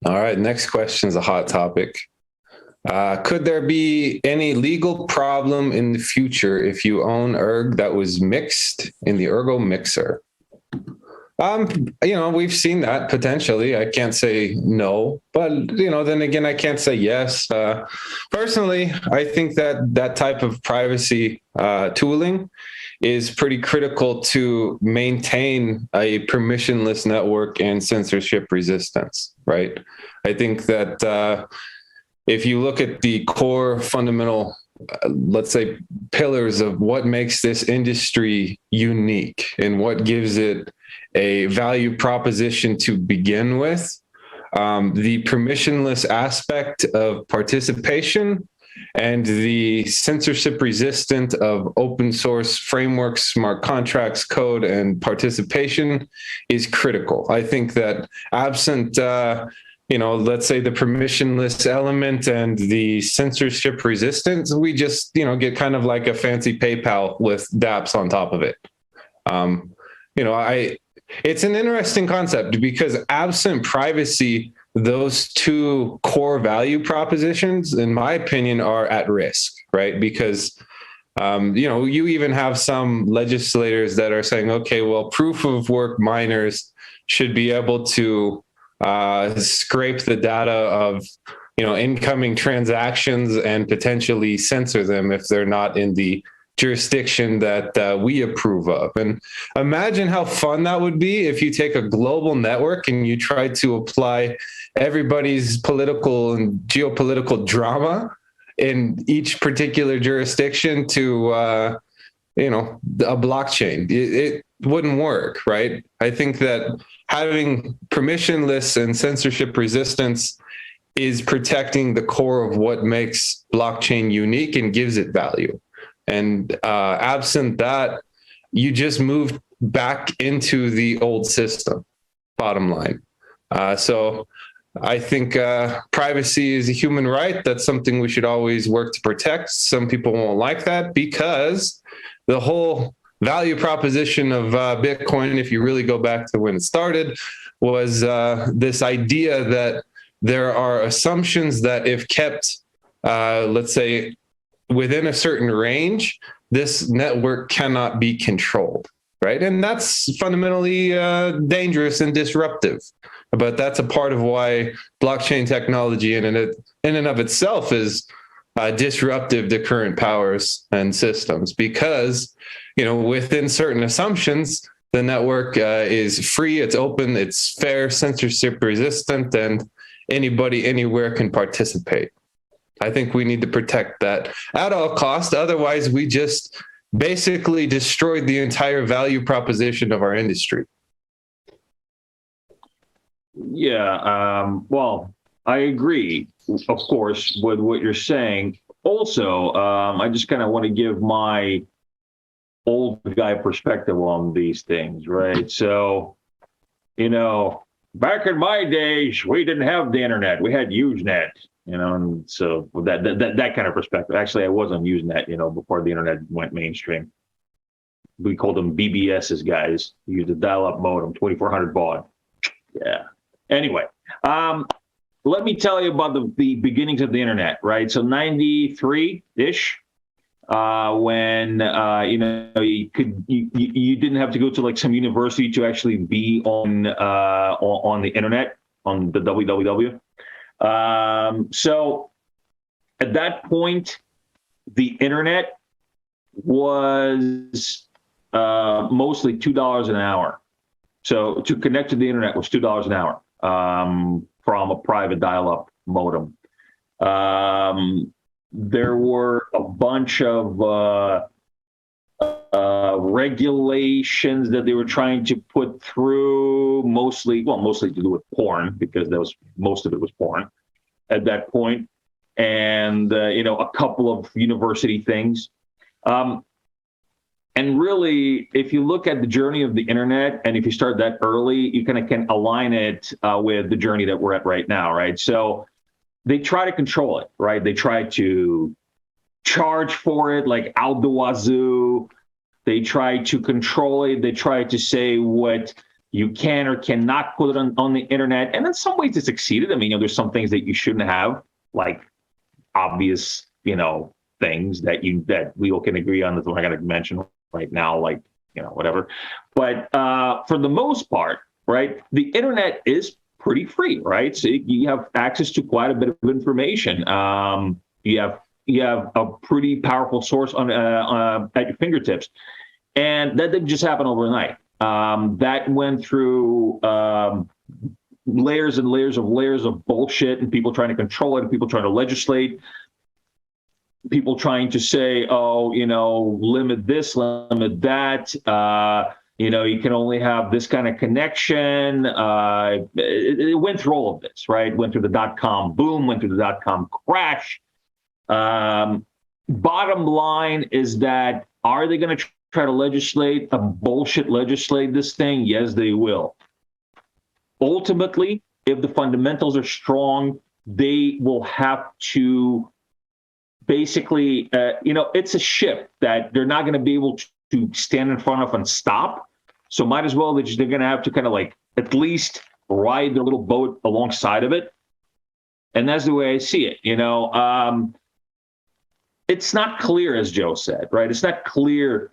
All right, next question is a hot topic. Could there be any legal problem in the future if you own erg that was mixed in the Ergo mixer? Um, we've seen that potentially. I can't say no, but then again, I can't say yes. Personally, I think that that type of privacy tooling is pretty critical to maintain a permissionless network and censorship resistance, right? I think that if you look at the core fundamental, let's say, pillars of what makes this industry unique and what gives it a value proposition to begin with, the permissionless aspect of participation and the censorship resistant of open source frameworks, smart contracts, code, and participation is critical. I think that absent, let's say the permissionless element and the censorship resistance, we just, get kind of like a fancy PayPal with dApps on top of it. It's an interesting concept because absent privacy, those two core value propositions, in my opinion, are at risk, right? Because, you even have some legislators that are saying, okay, well, proof of work miners should be able to scrape the data of, incoming transactions and potentially censor them if they're not in the jurisdiction that we approve of. And imagine how fun that would be if you take a global network and you try to apply everybody's political and geopolitical drama in each particular jurisdiction to, a blockchain. It wouldn't work, right? I think that having permissionless and censorship resistance is protecting the core of what makes blockchain unique and gives it value. And absent that, you just moved back into the old system, bottom line. So I think privacy is a human right. That's something we should always work to protect. Some people won't like that because the whole value proposition of Bitcoin, if you really go back to when it started, was this idea that there are assumptions that if kept, let's say, within a certain range, this network cannot be controlled, right? And that's fundamentally dangerous and disruptive. But that's a part of why blockchain technology in and of itself is disruptive to current powers and systems because, within certain assumptions, the network is free, it's open, it's fair, censorship resistant, and anybody anywhere can participate. I think we need to protect that at all costs. Otherwise, we just basically destroyed the entire value proposition of our industry. Yeah, well, I agree, of course, with what you're saying. Also, I just kind of want to give my old guy perspective on these things, right? So, back in my days, we didn't have the internet. We had Usenet. And so with that kind of perspective, actually, I was on Usenet, before the internet went mainstream. We called them BBSs, guys. We used a dial-up modem, 2400 baud. Yeah. Anyway, let me tell you about the beginnings of the internet, right? So 93-ish, when you didn't have to go to like some university to actually be on the internet, on the www. So at that point, the internet was mostly $2 an hour. So to connect to the internet was $2 an hour from a private dial-up modem. There were a bunch of regulations that they were trying to put through, mostly to do with porn, because most of it was porn at that point, and a couple of university things. And really, if you look at the journey of the internet, and if you start that early, you kind of can align it with the journey that we're at right now, right? So they try to control it, right? They try to charge for it, like out the wazoo. They try to control it. They try to say what You can or cannot put it on the internet. And in some ways it succeeded. I mean, there's some things that you shouldn't have, like obvious, things that we all can agree on that we're not going to mention right now, like, whatever. But for the most part, right, the internet is pretty free, right? So you have access to quite a bit of information. You have a pretty powerful source at your fingertips. And that didn't just happen overnight. That went through layers and layers of bullshit, and people trying to control it, and people trying to legislate, people trying to say, limit this, limit that. You can only have this kind of connection. It went through all of this, right? Went through the .com boom, went through the .com crash. Bottom line is that, are they going to try to legislate this thing? Yes, they will. Ultimately, if the fundamentals are strong, they will have to basically, it's a ship that they're not going to be able to stand in front of and stop. So might as well, they're going to have to kind of like at least ride their little boat alongside of it. And that's the way I see it. It's not clear, as Joe said, right? It's not clear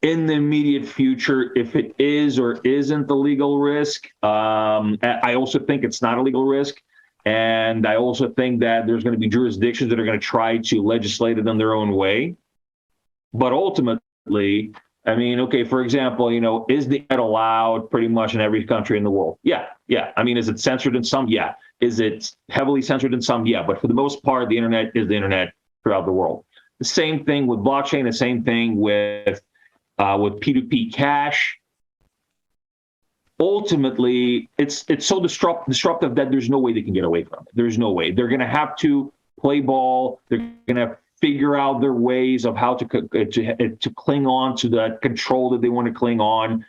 in the immediate future if it is or isn't the legal risk. I also think it's not a legal risk. And I also think that there's going to be jurisdictions that are going to try to legislate it in their own way. But ultimately, I mean, okay, for example, is the internet allowed pretty much in every country in the world? Yeah. I mean, is it censored in some? Yeah. Is it heavily censored in some? Yeah. But for the most part, the internet is the internet throughout the world. The same thing with blockchain, the same thing with P2P cash. Ultimately, it's so disruptive that there's no way they can get away from it. There's no way. They're going to have to play ball. They're going to figure out their ways of how to cling on to that control that they want to cling on,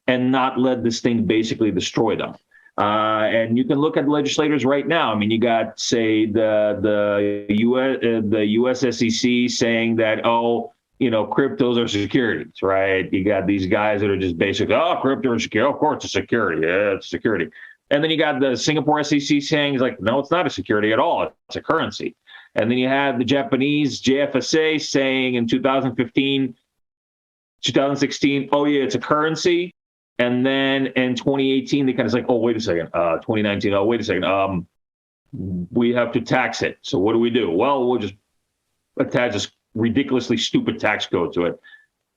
and not let this thing basically destroy them. And you can look at legislators right now. I mean, you got, say, the U.S. SEC saying that, cryptos are securities, right? You got these guys that are just basically, crypto is security. Of course, it's security. Yeah, it's security. And then you got the Singapore SEC saying, it's like, no, it's not a security at all. It's a currency. And then you had the Japanese JFSA saying in 2015, 2016, oh, yeah, it's a currency. And then in 2018, they kind of like, oh, wait a second. 2019, oh, wait a second. We have to tax it. So what do? Well, we'll just attach this ridiculously stupid tax code to it.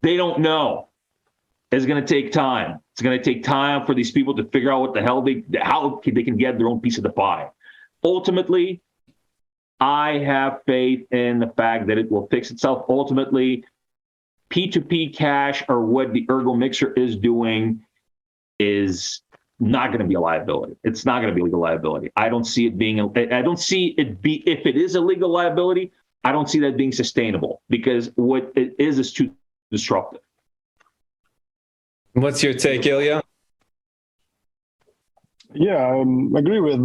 They don't know. It's going to take time. It's going to take time for these people to figure out what the hell how they can get their own piece of the pie. Ultimately, I have faith in the fact that it will fix itself. Ultimately, P2P cash, or what the Ergo mixer is doing, is not going to be a liability. It's not going to be a legal liability. I don't see it being. If it is a legal liability, I don't see that being sustainable, because what it is too disruptive. What's your take, Ilya? Yeah, I agree with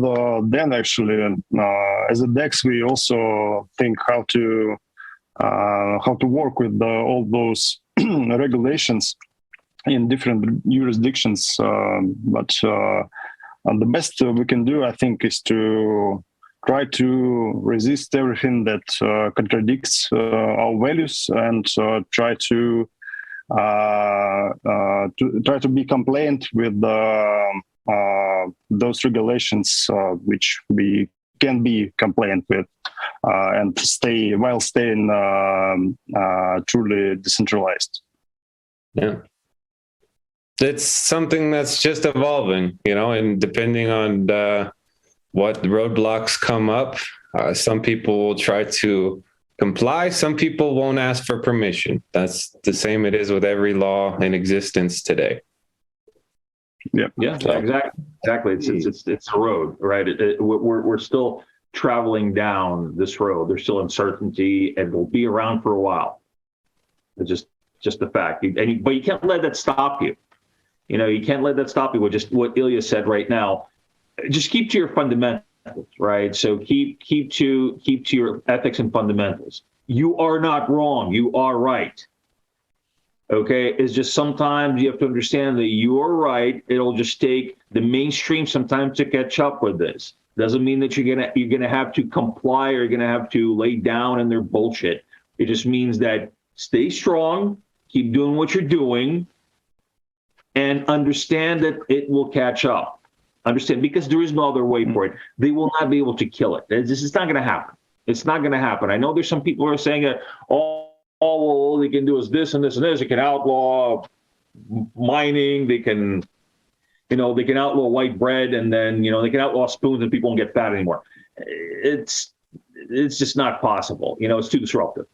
Dan, actually. And as a DEX, we also think how to work with all those regulations in different jurisdictions. But the best we can do, I think, is to try to resist everything that contradicts our values, and try to be compliant with those regulations which we can be compliant with, and staying truly decentralized. Yeah. It's something that's just evolving, and depending on what roadblocks come up, some people will try to comply. Some people won't ask for permission. That's the same it is with every law in existence today. Yeah, exactly. It's a road, right? We're still traveling down this road. There's still uncertainty, and we'll be around for a while. It's just the fact. But you can't let that stop you. You can't let that stop you with just what Ilya said right now. Just keep to your fundamentals, right? So keep to your ethics and fundamentals. You are not wrong. You are right. Okay, it's just sometimes you have to understand that you are right. It'll just take the mainstream some time to catch up with this. Doesn't mean that you're gonna have to comply or you're gonna have to lay down in their bullshit. It just means that stay strong, keep doing what you're doing, and understand that it will catch up. Understand, because there is no other way for it. They will not be able to kill it. This is not going to happen. It's not going to happen. I know there's some people who are saying that all they can do is this and this and this. They can outlaw mining. They can, they can outlaw white bread, and then they can outlaw spoons, and people won't get fat anymore. It's just not possible. It's too disruptive.